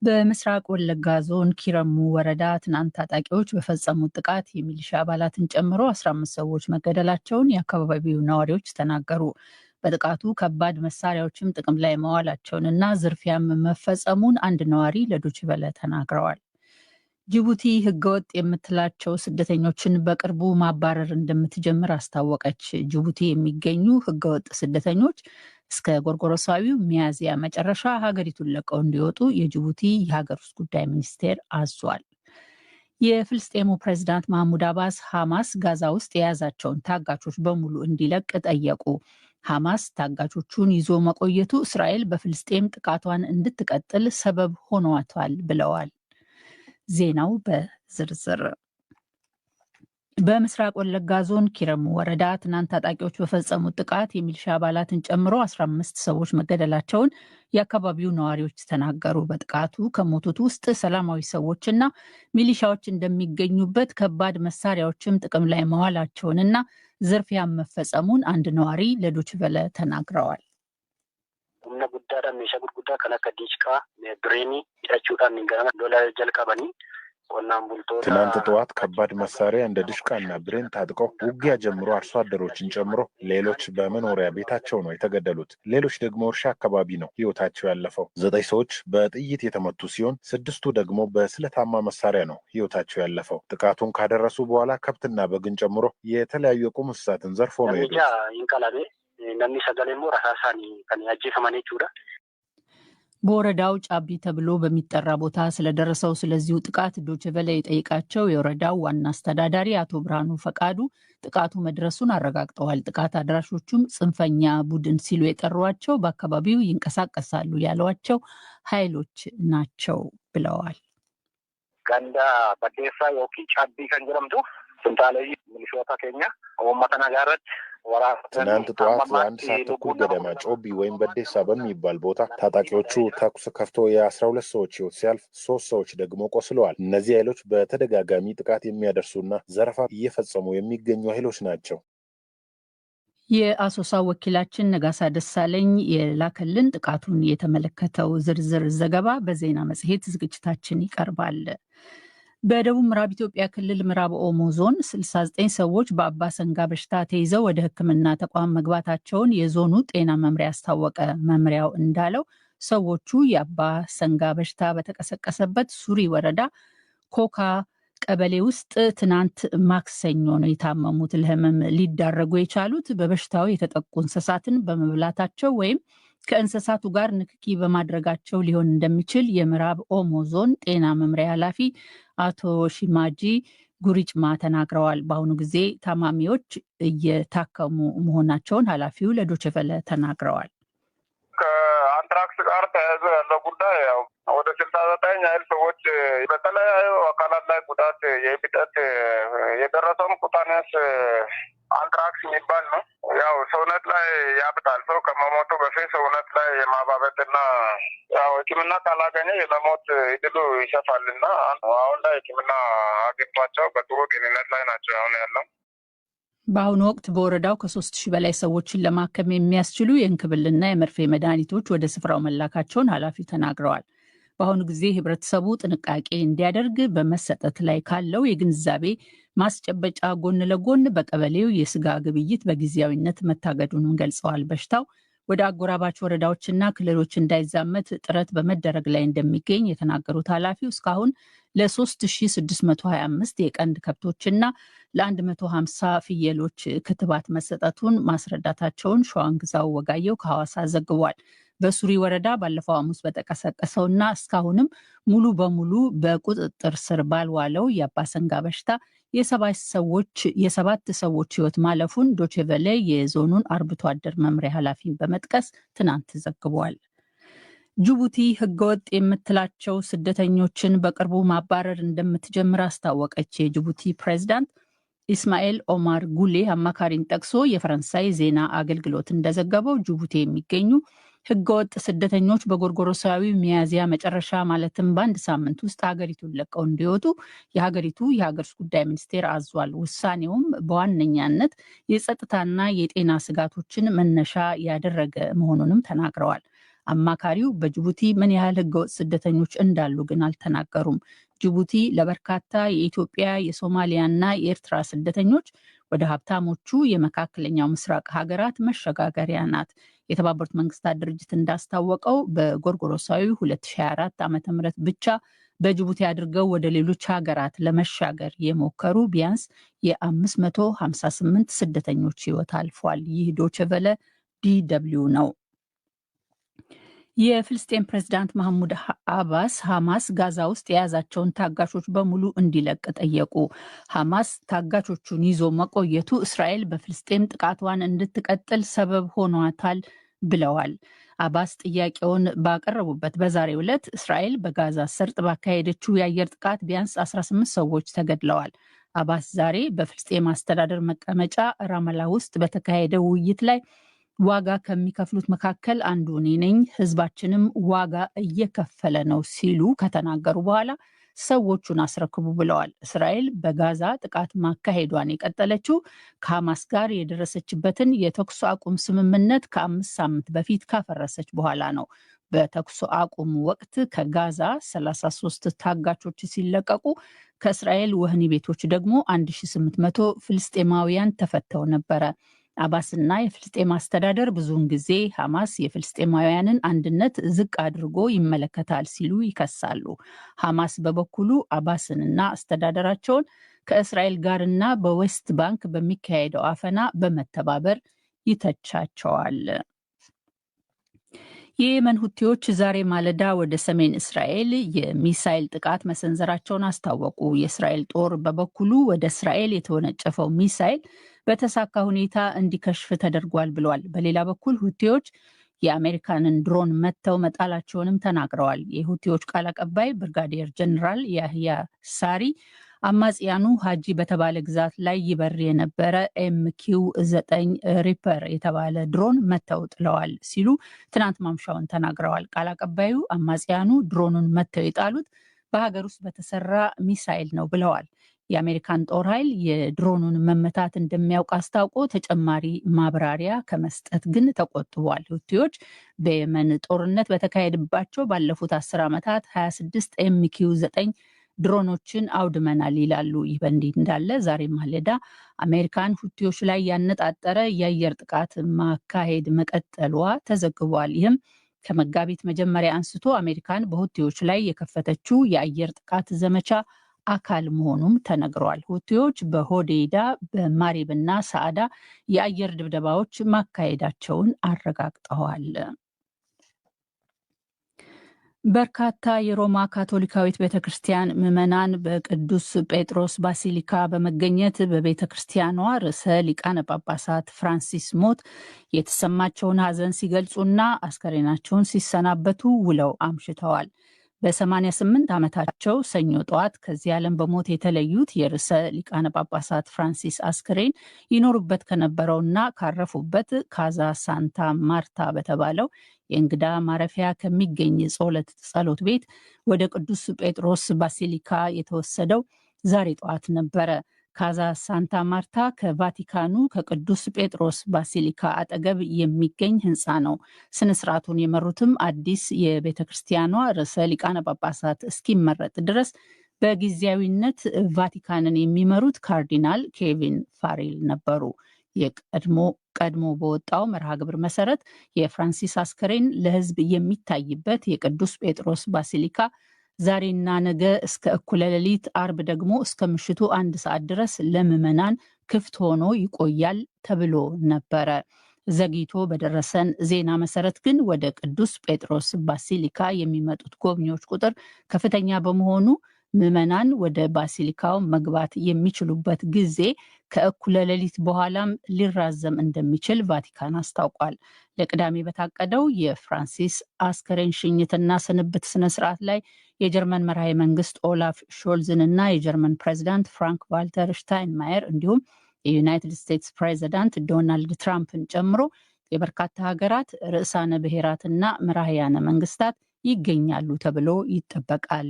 በምስራቅ ወለጋ ዞን ኪረሙ ወረዳ ትናንት ታጣቂዎች በፈጸሙት ጥቃት የሚሊሻ አባላትን ጨምሮ 15 ሰዎች መገደላቸውን የአካባቢው ነዋሪዎች ተናገሩ። በጥቃቱ ከባድ መሳሪያዎችም ጥቅም ላይ መዋላቸውንና ዝርፊያም መፈጸሙን አንድ ነዋሪ ለዶይቼ ቬለ ተናግረዋል። ጅቡቲ ህገወጥ የምትላቸው ስደተኞችን በቅርቡ ማባረር እንደምትጀምር አስታወቀች። ጅቡቲ የሚገኙ ህገወጥ ስደተኞች እስከ ጎርጎሮሳዊው ሚያዝያ መጨረሻ ሀገሪቱን ለቀው እንዲወጡ የጅቡቲ የሀገር ውስጥ ጉዳይ ሚኒስቴር አዟል። የፍልስጤሙ ፕሬዝዳንት ማህሙድ አባስ ሐማስ ጋዛ ውስጥ የያዛቸውን ታጋቾች በሙሉ እንዲለቅ ጠየቁ። ሐማስ ታጋቾቹን ይዞ መቆየቱ እስራኤል በፍልስጤም ጥቃቷን እንድትቀጥል ሰበብ ሆኗታል ብለዋል። ዜናው በዝርዝር። በምስራቅ ወለጋ ዞን ኪረሙ ወረዳ ትናንት ታጣቂዎች በፈጸሙት ጥቃት የሚሊሻ አባላትን ጨምሮ 15 ሰዎች መገደላቸውን የአካባቢው ነዋሪዎች ተናገሩ። በጥቃቱ ከሞቱት ውስጥ ሰላማዊ ሰዎችና ሚሊሻዎች እንደሚገኙበት፣ ከባድ መሳሪያዎችም ጥቅም ላይ መዋላቸውንና ዝርፊያ መፈጸሙን አንድ ነዋሪ ለዶይቼ ቬለ ተናግረዋል። ሁምነ ጉዳዳ ሜሻ ጉድጉዳ ከነከ ዲሽቃ ብሬኒ ዳቹዳን ንገራ ዶላ ጀልቀበኒ ትናንት ጠዋት ከባድ መሳሪያ እንደ ድሽቃና ብሬን ታጥቀው ውጊያ ጀምሮ አርሶ አደሮችን ጨምሮ ሌሎች በመኖሪያ ቤታቸው ነው የተገደሉት። ሌሎች ደግሞ እርሻ አካባቢ ነው ህይወታቸው ያለፈው። 9 ሰዎች በጥይት የተመቱ ሲሆን 6ቱ ደግሞ በስለታማ መሳሪያ ነው ህይወታቸው ያለፈው። ጥቃቱን ካደረሱ በኋላ ከብትና በግን ጨምሮ የተለያዩ የቁም እንስሳትን ዘርፎ ነው የሄዱት። ነሚ ሰገሌሞ ራሳሳኒ ከኒያጄ ሰማኔቹዳ በወረዳው ጫቢ ተብሎ በሚጠራ ቦታ ስለደረሰው ስለዚሁ ጥቃት ዶይቼ ቬለ የጠየቃቸው የወረዳው ዋና አስተዳዳሪ አቶ ብርሃኑ ፈቃዱ ጥቃቱ መድረሱን አረጋግጠዋል። ጥቃት አድራሾቹም ጽንፈኛ ቡድን ሲሉ የጠሯቸው በአካባቢው ይንቀሳቀሳሉ ያሏቸው ኃይሎች ናቸው ብለዋል። ጋንዳ በዴሳ ዮኪ ጫቢ ከንጀረምቱ ስንታለይ ሚሊሾታ ኬኛ ወመተና ጋረት ትናንት ጠዋት ለ1 ሰዓት ተኩል ገደማ ጮቢ ወይም በዴሳ በሚባል ቦታ ታጣቂዎቹ ተኩስ ከፍቶ የ12 ሰዎች ህይወት ሲያልፍ 3 ሰዎች ደግሞ ቆስለዋል። እነዚህ ኃይሎች በተደጋጋሚ ጥቃት የሚያደርሱና ዘረፋ እየፈጸሙ የሚገኙ ኃይሎች ናቸው። የአሶሳ ወኪላችን ነጋሳ ደሳለኝ የላከልን ጥቃቱን የተመለከተው ዝርዝር ዘገባ በዜና መጽሔት ዝግጅታችን ይቀርባል። በደቡብ ምዕራብ ኢትዮጵያ ክልል ምዕራብ ኦሞ ዞን 69 ሰዎች በአባ ሰንጋ በሽታ ተይዘው ወደ ሕክምና ተቋም መግባታቸውን የዞኑ ጤና መምሪያ አስታወቀ። መምሪያው እንዳለው ሰዎቹ የአባ ሰንጋ በሽታ በተቀሰቀሰበት ሱሪ ወረዳ ኮካ ቀበሌ ውስጥ ትናንት ማክሰኞ ነው የታመሙት። ለህመም ሊዳረጉ የቻሉት በበሽታው የተጠቁ እንስሳትን በመብላታቸው ወይም ከእንስሳቱ ጋር ንክኪ በማድረጋቸው ሊሆን እንደሚችል የምዕራብ ኦሞ ዞን ጤና መምሪያ ኃላፊ አቶ ሺማጂ ጉሪጭማ ተናግረዋል። በአሁኑ ጊዜ ታማሚዎች እየታከሙ መሆናቸውን ኃላፊው ለዶይቼ ቬለ ተናግረዋል። ከአንትራክስ ጋር ተያይዞ ያለው ጉዳይ ያው ወደ 69 ያህል ሰዎች በተለያዩ አካላት ላይ ጉዳት የብጠት የደረሰውን ኩታነስ አንትራክስ የሚባል ነው። ያው ሰውነት ላይ ያብጣል። ሰው ከመሞቱ በፊት ሰውነት ላይ የማባበጥና ያው ሕክምና ካላገኘ የመሞት እድሉ ይሰፋልና አሁን ላይ ሕክምና አግኝቷቸው በጥሩ ጤንነት ላይ ናቸው አሁን ያለው። በአሁኑ ወቅት በወረዳው ከ3000 በላይ ሰዎችን ለማከም የሚያስችሉ የእንክብልና የመርፌ መድኃኒቶች ወደ ስፍራው መላካቸውን ኃላፊው ተናግረዋል። በአሁኑ ጊዜ ህብረተሰቡ ጥንቃቄ እንዲያደርግ በመሰጠት ላይ ካለው የግንዛቤ ማስጨበጫ ጎን ለጎን በቀበሌው የስጋ ግብይት በጊዜያዊነት መታገዱን ገልጸዋል። በሽታው ወደ አጎራባች ወረዳዎችና ክልሎች እንዳይዛመት ጥረት በመደረግ ላይ እንደሚገኝ የተናገሩት ኃላፊው እስካሁን ለ3625 የቀንድ ከብቶችና ለ150 ፍየሎች ክትባት መሰጠቱን ማስረዳታቸውን ሸዋንግዛው ወጋየው ከሐዋሳ ዘግቧል። በሱሪ ወረዳ ባለፈው ሐሙስ በተቀሰቀሰውና እስካሁንም ሙሉ በሙሉ በቁጥጥር ስር ባልዋለው የአባ ሰንጋ በሽታ የ7 ሰዎች ህይወት ማለፉን ዶይቼ ቬለ የዞኑን አርብቶ አደር መምሪያ ኃላፊን በመጥቀስ ትናንት ዘግቧል። ጅቡቲ ህገወጥ የምትላቸው ስደተኞችን በቅርቡ ማባረር እንደምትጀምር አስታወቀች። የጅቡቲ ፕሬዝዳንት ኢስማኤል ኦማር ጉሌ አማካሪን ጠቅሶ የፈረንሳይ ዜና አገልግሎት እንደዘገበው ጅቡቲ የሚገኙ ህገወጥ ስደተኞች በጎርጎሮሳዊ ሚያዝያ መጨረሻ ማለትም በአንድ ሳምንት ውስጥ ሀገሪቱን ለቀው እንዲወጡ የሀገሪቱ የሀገር ውስጥ ጉዳይ ሚኒስቴር አዟል። ውሳኔውም በዋነኛነት የጸጥታና የጤና ስጋቶችን መነሻ ያደረገ መሆኑንም ተናግረዋል። አማካሪው በጅቡቲ ምን ያህል ህገወጥ ስደተኞች እንዳሉ ግን አልተናገሩም። ጅቡቲ ለበርካታ የኢትዮጵያ፣ የሶማሊያና የኤርትራ ስደተኞች ወደ ሀብታሞቹ የመካከለኛው ምስራቅ ሀገራት መሸጋገሪያ ናት። የተባበሩት መንግስታት ድርጅት እንዳስታወቀው በጎርጎሮሳዊ 2024 ዓ.ም ብቻ በጅቡቲ አድርገው ወደ ሌሎች ሀገራት ለመሻገር የሞከሩ ቢያንስ የ558 ስደተኞች ህይወት አልፏል። ይህ ዶይቼ ቬለ DW ነው። የፍልስጤም ፕሬዝዳንት ማህሙድ አባስ ሐማስ ጋዛ ውስጥ የያዛቸውን ታጋቾች በሙሉ እንዲለቅ ጠየቁ። ሐማስ ታጋቾቹን ይዞ መቆየቱ እስራኤል በፍልስጤም ጥቃቷን እንድትቀጥል ሰበብ ሆኗታል ብለዋል። አባስ ጥያቄውን ባቀረቡበት በዛሬው ዕለት እስራኤል በጋዛ ሰርጥ ባካሄደችው የአየር ጥቃት ቢያንስ 18 ሰዎች ተገድለዋል። አባስ ዛሬ በፍልስጤም አስተዳደር መቀመጫ ራማላ ውስጥ በተካሄደው ውይይት ላይ ዋጋ ከሚከፍሉት መካከል አንዱ እኔ ነኝ፣ ህዝባችንም ዋጋ እየከፈለ ነው ሲሉ ከተናገሩ በኋላ ሰዎቹን አስረክቡ ብለዋል። እስራኤል በጋዛ ጥቃት ማካሄዷን የቀጠለችው ከሐማስ ጋር የደረሰችበትን የተኩስ አቁም ስምምነት ከ5 ሳምንት በፊት ካፈረሰች በኋላ ነው። በተኩስ አቁም ወቅት ከጋዛ 33 ታጋቾች ሲለቀቁ ከእስራኤል ወህኒ ቤቶች ደግሞ 1800 ፍልስጤማውያን ተፈተው ነበረ። አባስና የፍልስጤም አስተዳደር ብዙውን ጊዜ ሐማስ የፍልስጤማውያንን አንድነት ዝቅ አድርጎ ይመለከታል ሲሉ ይከሳሉ። ሐማስ በበኩሉ አባስንና አስተዳደራቸውን ከእስራኤል ጋርና በዌስት ባንክ በሚካሄደው አፈና በመተባበር ይተቻቸዋል። የየመን ሁቲዎች ዛሬ ማለዳ ወደ ሰሜን እስራኤል የሚሳይል ጥቃት መሰንዘራቸውን አስታወቁ። የእስራኤል ጦር በበኩሉ ወደ እስራኤል የተወነጨፈው ሚሳይል በተሳካ ሁኔታ እንዲከሽፍ ተደርጓል ብሏል። በሌላ በኩል ሁቲዎች የአሜሪካንን ድሮን መትተው መጣላቸውንም ተናግረዋል። የሁቲዎች ቃል አቀባይ ብርጋዴር ጀነራል ያህያ ሳሪ አማጽያኑ ሀጂ በተባለ ግዛት ላይ ይበር የነበረ MQ-9 ሪፐር የተባለ ድሮን መተው ጥለዋል ሲሉ ትናንት ማምሻውን ተናግረዋል። ቃል አቀባዩ አማጽያኑ ድሮኑን መተው የጣሉት በሀገር ውስጥ በተሰራ ሚሳይል ነው ብለዋል። የአሜሪካን ጦር ኃይል የድሮኑን መመታት እንደሚያውቅ አስታውቆ ተጨማሪ ማብራሪያ ከመስጠት ግን ተቆጥቧል። ሁቲዎች በየመን ጦርነት በተካሄደባቸው ባለፉት 10 ዓመታት 26 MQ-9 ድሮኖችን አውድመናል ይላሉ። ይህ በእንዲህ እንዳለ ዛሬ ማለዳ አሜሪካን ሁቲዎች ላይ ያነጣጠረ የአየር ጥቃት ማካሄድ መቀጠሏ ተዘግቧል። ይህም ከመጋቢት መጀመሪያ አንስቶ አሜሪካን በሁቲዎች ላይ የከፈተችው የአየር ጥቃት ዘመቻ አካል መሆኑም ተነግሯል። ሁቲዎች በሆዴይዳ በማሪብና ሳዕዳ የአየር ድብደባዎች ማካሄዳቸውን አረጋግጠዋል። በርካታ የሮማ ካቶሊካዊት ቤተ ክርስቲያን ምዕመናን በቅዱስ ጴጥሮስ ባሲሊካ በመገኘት በቤተ ክርስቲያኗ ርዕሰ ሊቃነ ጳጳሳት ፍራንሲስ ሞት የተሰማቸውን ሐዘን ሲገልጹና አስከሬናቸውን ሲሰናበቱ ውለው አምሽተዋል። በ88 ዓመታቸው ሰኞ ጠዋት ከዚህ ዓለም በሞት የተለዩት የርዕሰ ሊቃነ ጳጳሳት ፍራንሲስ አስክሬን ይኖሩበት ከነበረውና ካረፉበት ካዛ ሳንታ ማርታ በተባለው የእንግዳ ማረፊያ ከሚገኝ ጸሎት ቤት ወደ ቅዱስ ጴጥሮስ ባሲሊካ የተወሰደው ዛሬ ጠዋት ነበረ። ካዛ ሳንታ ማርታ ከቫቲካኑ ከቅዱስ ጴጥሮስ ባሲሊካ አጠገብ የሚገኝ ሕንፃ ነው። ስነስርዓቱን የመሩትም አዲስ የቤተ ክርስቲያኗ ርዕሰ ሊቃነ ጳጳሳት እስኪመረጥ ድረስ በጊዜያዊነት ቫቲካንን የሚመሩት ካርዲናል ኬቪን ፋሬል ነበሩ። ቀድሞ በወጣው መርሃ ግብር መሰረት የፍራንሲስ አስከሬን ለሕዝብ የሚታይበት የቅዱስ ጴጥሮስ ባሲሊካ ዛሬና ነገ እስከ እኩለ ሌሊት፣ አርብ ደግሞ እስከ ምሽቱ 1 ሰዓት ድረስ ለምዕመናን ክፍት ሆኖ ይቆያል ተብሎ ነበረ። ዘግይቶ በደረሰን ዜና መሰረት ግን ወደ ቅዱስ ጴጥሮስ ባሲሊካ የሚመጡት ጎብኚዎች ቁጥር ከፍተኛ በመሆኑ ምዕመናን ወደ ባሲሊካው መግባት የሚችሉበት ጊዜ ከእኩለ ሌሊት በኋላም ሊራዘም እንደሚችል ቫቲካን አስታውቋል። ለቅዳሜ በታቀደው የፍራንሲስ አስከሬን ሽኝትና ስንብት ስነስርዓት ላይ የጀርመን መራሄ መንግስት ኦላፍ ሾልዝን እና የጀርመን ፕሬዚዳንት ፍራንክ ቫልተር ሽታይንማየር እንዲሁም የዩናይትድ ስቴትስ ፕሬዚዳንት ዶናልድ ትራምፕን ጨምሮ የበርካታ ሀገራት ርዕሳነ ብሔራትና መራሄያነ መንግስታት ይገኛሉ ተብሎ ይጠበቃል።